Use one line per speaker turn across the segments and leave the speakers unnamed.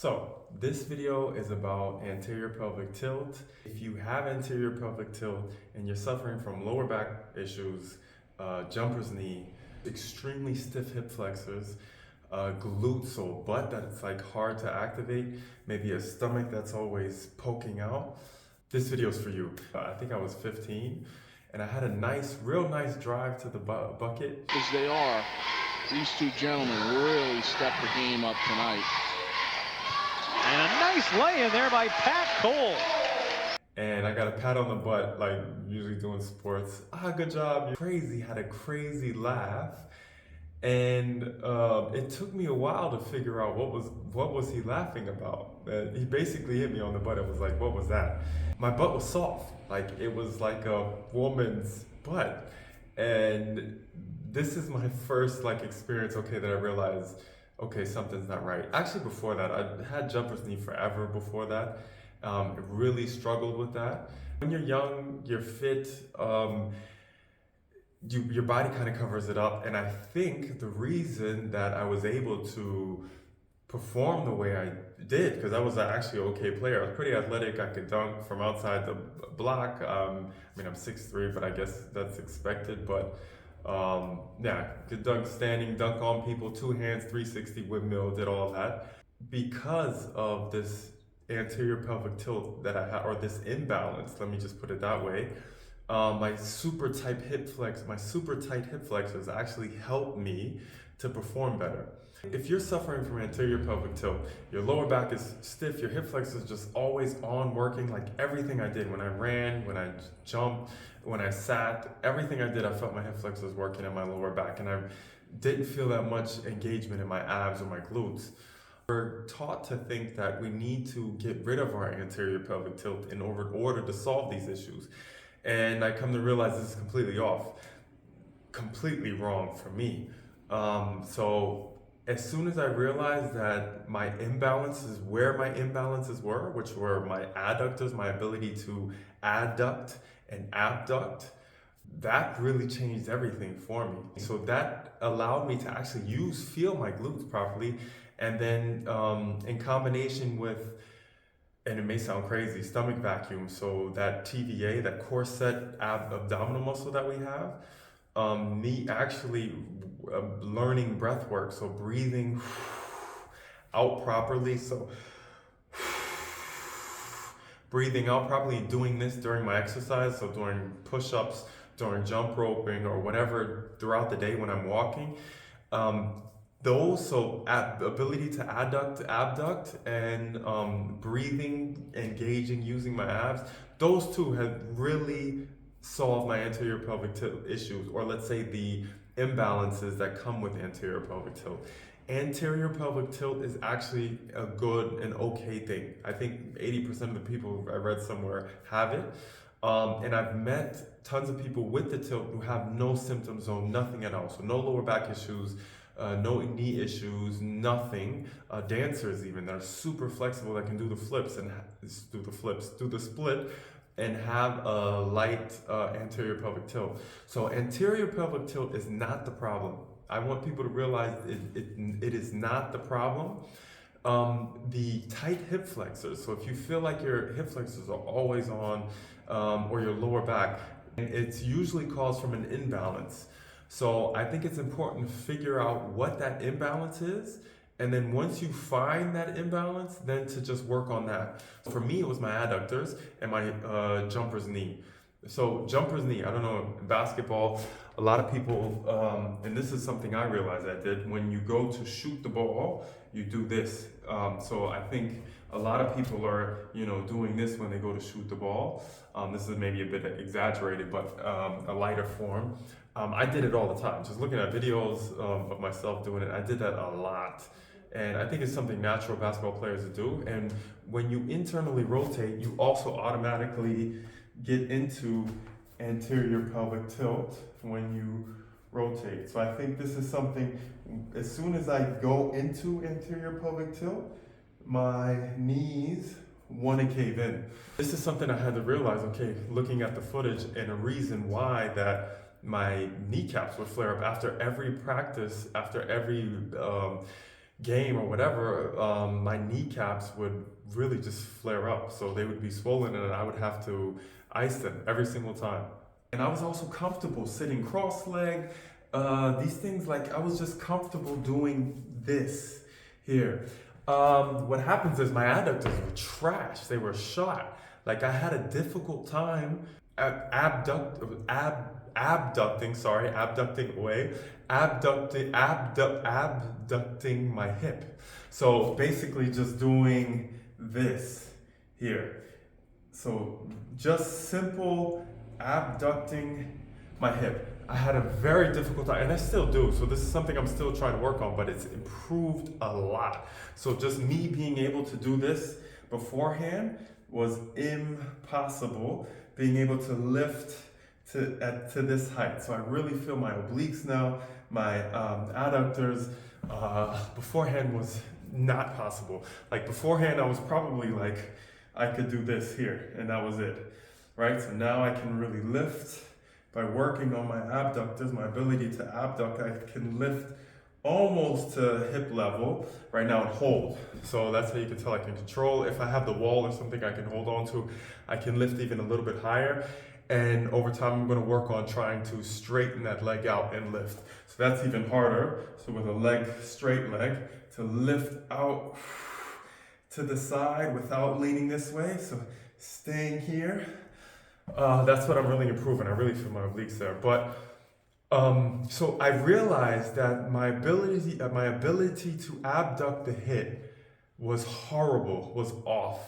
So this video is about anterior pelvic tilt. If you have anterior pelvic tilt and you're suffering from lower back issues, jumper's knee, extremely stiff hip flexors, glutes or butt that's like hard to activate, maybe a stomach that's always poking out, this video is for you. I think I was 15 and I had a real nice drive to the bucket.
As they are, these two gentlemen really stepped the game up tonight.
And a nice lay in there by Pat Cole.
And I got a pat on the butt, like usually doing sports. Good job. Crazy, had a crazy laugh. And it took me a while to figure out what was he laughing about. He basically hit me on the butt. It was like, what was that? My butt was soft. Like it was like a woman's butt. And this is my first experience, that I realized, okay, something's not right. Actually, before that, I had jumper's knee forever before that. Really struggled with that. When you're young, you're fit, your body kind of covers it up. And I think the reason that I was able to perform the way I did, because I was actually an okay player. I was pretty athletic. I could dunk from outside the block. I'm 6'3", but I guess that's expected. But yeah, could dunk standing, dunk on people, two hands, 360 windmill, did all that. Because of this anterior pelvic tilt that I had, or this imbalance, let me just put it that way, my super tight hip flexors actually helped me to perform better. If you're suffering from anterior pelvic tilt, your lower back is stiff, your hip flexors just always on working, like everything I did, when I ran, when I jumped, when I sat, everything I did, I felt my hip flexors working in my lower back, and I didn't feel that much engagement in my abs or my glutes. We're taught to think that we need to get rid of our anterior pelvic tilt in order to solve these issues. And I come to realize this is completely off, completely wrong for me. So as soon as I realized that my imbalances, where my imbalances were, which were my adductors, my ability to adduct and abduct, that really changed everything for me. So that allowed me to actually feel my glutes properly. And then in combination with, and it may sound crazy, stomach vacuum, so that TVA, that corset abdominal muscle that we have, me actually learning breath work, so breathing out properly, so breathing out properly, and doing this during my exercise, so during push-ups, during jump roping, or whatever throughout the day when I'm walking. Ability to adduct, abduct, and breathing, engaging, using my abs, those two have really solved my anterior pelvic tilt issues, or let's say the imbalances that come with anterior pelvic tilt. Anterior pelvic tilt is actually a good and okay thing. I think 80% of the people I read somewhere have it. And I've met tons of people with the tilt who have no symptoms or nothing at all. So no lower back issues, no knee issues, nothing. Dancers even that are super flexible, that can do the flips and do the split and have a light anterior pelvic tilt. So anterior pelvic tilt is not the problem. I want people to realize it is not the problem. The tight hip flexors, so if you feel like your hip flexors are always on, or your lower back, it's usually caused from an imbalance. So I think it's important to figure out what that imbalance is, and then once you find that imbalance, then to just work on that. For me, it was my adductors and my jumper's knee. So jumper's knee, I don't know, in basketball, a lot of people, and this is something I realized I did, when you go to shoot the ball, you do this. So I think a lot of people are, doing this when they go to shoot the ball. This is maybe a bit exaggerated, but a lighter form. I did it all the time. Just looking at videos of myself doing it, I did that a lot. And I think it's something natural basketball players do. And when you internally rotate, you also automatically get into anterior pelvic tilt when you rotate. So I think this is something, as soon as I go into anterior pelvic tilt, my knees want to cave in. This is something I had to realize, looking at the footage, and a reason why that my kneecaps would flare up after every practice, after every game or whatever, my kneecaps would really just flare up. So they would be swollen and I would have to ice them every single time. And I was also comfortable sitting cross-legged. These things, like I was just comfortable doing this here. What happens is my adductors were trash. They were shot. Like I had a difficult time abducting my hip. So basically just doing this here. So just simple abducting my hip. I had a very difficult time, and I still do. So this is something I'm still trying to work on, but it's improved a lot. So just me being able to do this beforehand was impossible. Being able to lift to this height. So I really feel my obliques now, my adductors. Beforehand was not possible. Like beforehand, I was probably like, I could do this here, and that was it, right? So now I can really lift by working on my abductors, my ability to abduct. I can lift almost to hip level right now and hold. So that's how you can tell I can control. If I have the wall or something I can hold on to, I can lift even a little bit higher. And over time, I'm going to work on trying to straighten that leg out and lift. So that's even harder. So with a straight leg, to lift out to the side without leaning this way. So staying here. That's what I'm really improving. I really feel my obliques there. But so I realized that my ability to abduct the hip was horrible, was off.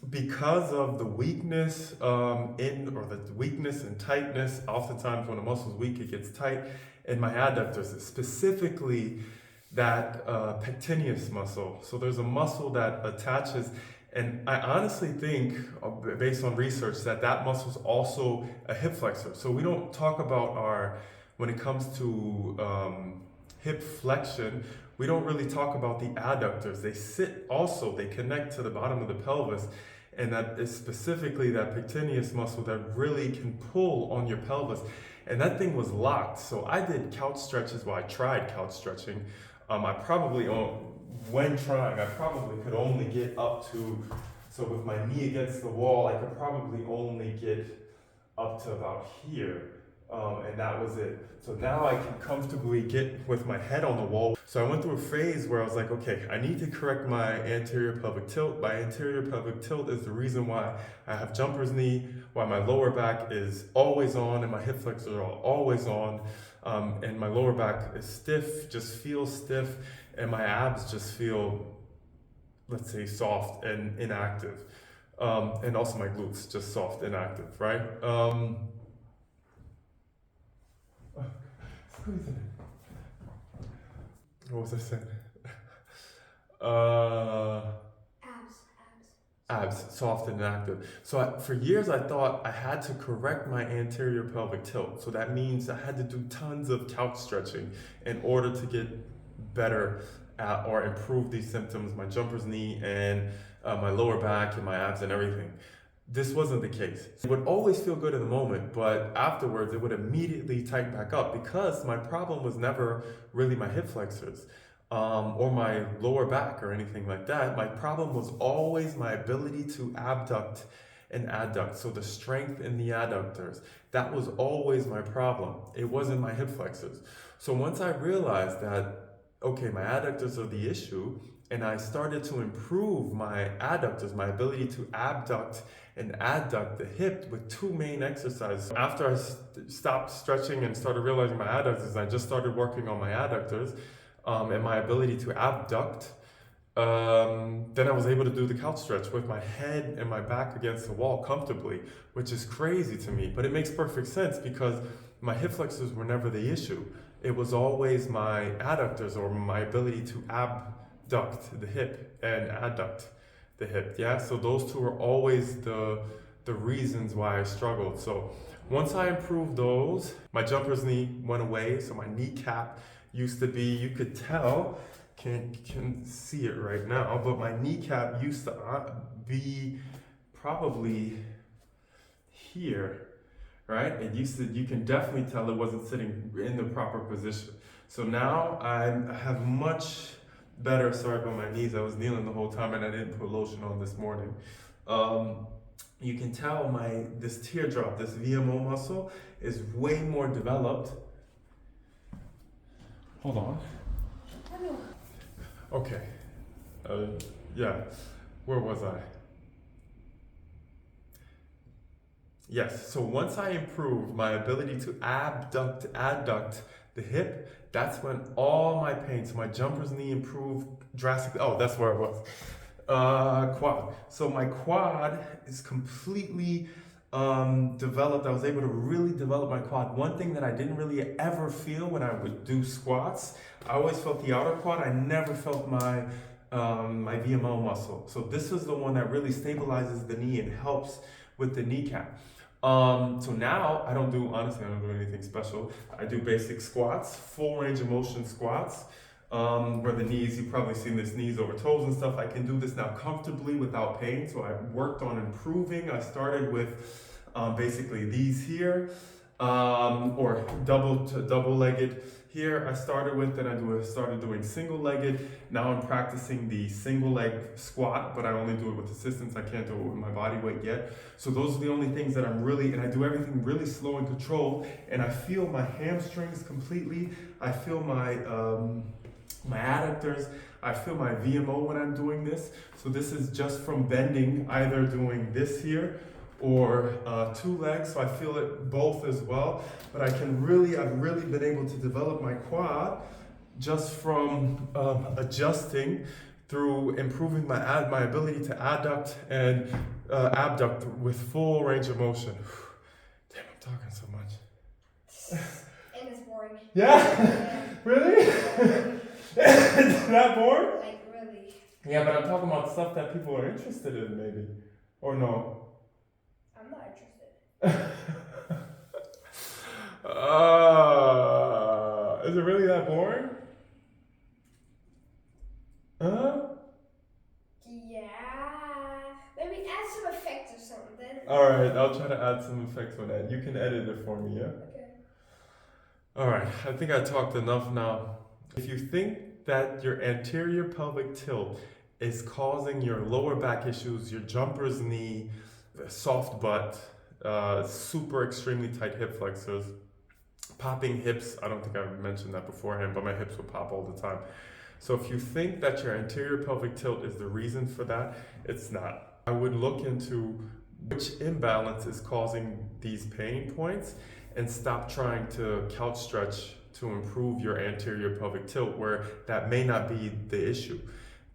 Because of the weakness the weakness and tightness. Oftentimes when a muscle's weak, it gets tight. And my adductors, specifically that pectineus muscle. So there's a muscle that attaches, and I honestly think, based on research, that muscle is also a hip flexor. So we don't talk about when it comes to hip flexion, we don't really talk about the adductors. They connect to the bottom of the pelvis, and that is specifically that pectineus muscle that really can pull on your pelvis. And that thing was locked. So I did couch stretches. Well, I tried couch stretching. When trying, I probably could only get up to, so with my knee against the wall, I could probably only get up to about here. And that was it. So now I can comfortably get with my head on the wall. So I went through a phase where I was like, okay, I need to correct my anterior pelvic tilt. My anterior pelvic tilt is the reason why I have jumper's knee, why my lower back is always on and my hip flexors are always on. And my lower back is stiff, just feels stiff, and my abs just feel, let's say, soft and inactive. And also my glutes, just soft, inactive, right? Squeeze it in. What was I saying? Abs, soft and active. So for years I thought I had to correct my anterior pelvic tilt. So that means I had to do tons of couch stretching in order to get better at or improve these symptoms, my jumper's knee and my lower back and my abs and everything. This wasn't the case. It would always feel good in the moment, but afterwards it would immediately tighten back up because my problem was never really my hip flexors or my lower back or anything like that. My problem was always my ability to abduct and adduct. So the strength in the adductors, that was always my problem. It wasn't my hip flexors. So once I realized that, okay, my adductors are the issue, and I started to improve my adductors, my ability to abduct and adduct the hip with two main exercises. After I stopped stretching and started realizing my adductors, I just started working on my adductors and my ability to abduct. Then I was able to do the couch stretch with my head and my back against the wall comfortably, which is crazy to me, but it makes perfect sense because my hip flexors were never the issue. It was always my adductors or my ability to abduct the hip and adduct the hip. Yeah, so those two are always the reasons why I struggled. So once I improved those, my jumper's knee went away. So my kneecap used to be, you could tell, can see it right now, but my kneecap used to be probably here, right? It used to, you can definitely tell it wasn't sitting in the proper position. So now I have much better, sorry about my knees, I was kneeling the whole time and I didn't put lotion on this morning. You can tell this teardrop, this VMO muscle is way more developed. Hold on. Okay, yeah, where was I? Yes, so once I improve my ability to adduct the hip, that's when all my pain, so my jumper's knee improved drastically. Oh, that's where I was. Quad. So my quad is completely developed. I was able to really develop my quad. One thing that I didn't really ever feel when I would do squats, I always felt the outer quad. I never felt my VMO muscle. So this is the one that really stabilizes the knee and helps with the kneecap. So now honestly, I don't do anything special. I do basic squats, full range of motion squats, where the knees, you've probably seen this knees over toes and stuff. I can do this now comfortably without pain. So I worked on improving. I started with basically these here, or double-legged here I started with, then I started doing single-legged. Now I'm practicing the single leg squat, but I only do it with assistance. I can't do it with my body weight yet. So those are the only things that and I do everything really slow and controlled, and I feel my hamstrings completely. I feel my adductors. I feel my VMO when I'm doing this. So this is just from bending, either doing this here or two legs, so I feel it both as well. But I've really been able to develop my quad just from adjusting through improving my ability to adduct and abduct with full range of motion. Damn, I'm talking so much.
And it's boring.
Yeah? Really? Is that boring?
Like, really.
Yeah, but I'm talking about stuff that people are interested in, maybe. Or no?
I'm not interested.
Is it really that boring? Huh?
Yeah. Maybe add some effects or something.
Alright, I'll try to add some effects on that. You can edit it for me, yeah?
Okay.
Alright, I think I talked enough now. If you think that your anterior pelvic tilt is causing your lower back issues, your jumper's knee, soft butt, super extremely tight hip flexors, popping hips. I don't think I mentioned that beforehand, but my hips would pop all the time. So if you think that your anterior pelvic tilt is the reason for that, it's not. I would look into which imbalance is causing these pain points and stop trying to couch stretch to improve your anterior pelvic tilt, where that may not be the issue.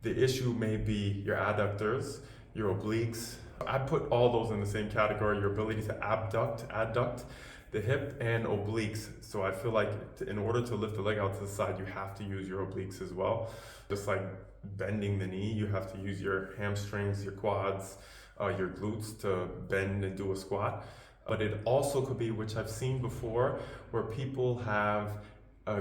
The issue may be your adductors, your obliques. I put all those in the same category, your ability to adduct the hip and obliques. So I feel like in order to lift the leg out to the side, you have to use your obliques as well. Just like bending the knee, you have to use your hamstrings, your quads, your glutes to bend and do a squat. But it also could be, which I've seen before, where people have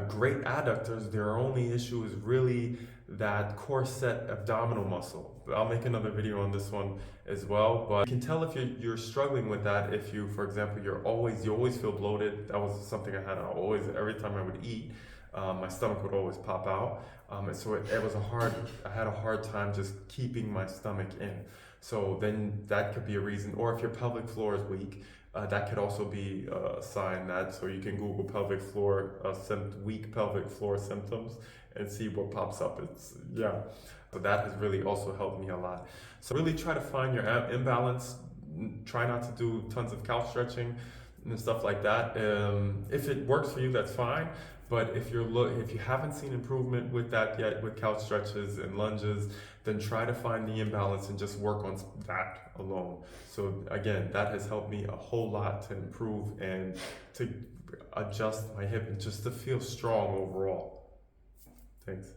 great adductors. Their only issue is really that corset abdominal muscle. I'll make another video on this one as well, but you can tell if you're struggling with that. If you, for example, you always feel bloated. That was something I had every time I would eat, my stomach would always pop out. And so I had a hard time just keeping my stomach in. So then that could be a reason. Or if your pelvic floor is weak, that could also be a sign that, so you can Google pelvic floor, weak pelvic floor symptoms and see what pops up. So that has really also helped me a lot. So really try to find your imbalance. Try not to do tons of couch stretching and stuff like that. If it works for you, that's fine. But if you haven't seen improvement with that yet, with couch stretches and lunges, then try to find the imbalance and just work on that alone. So again, that has helped me a whole lot to improve and to adjust my hip and just to feel strong overall. Thanks.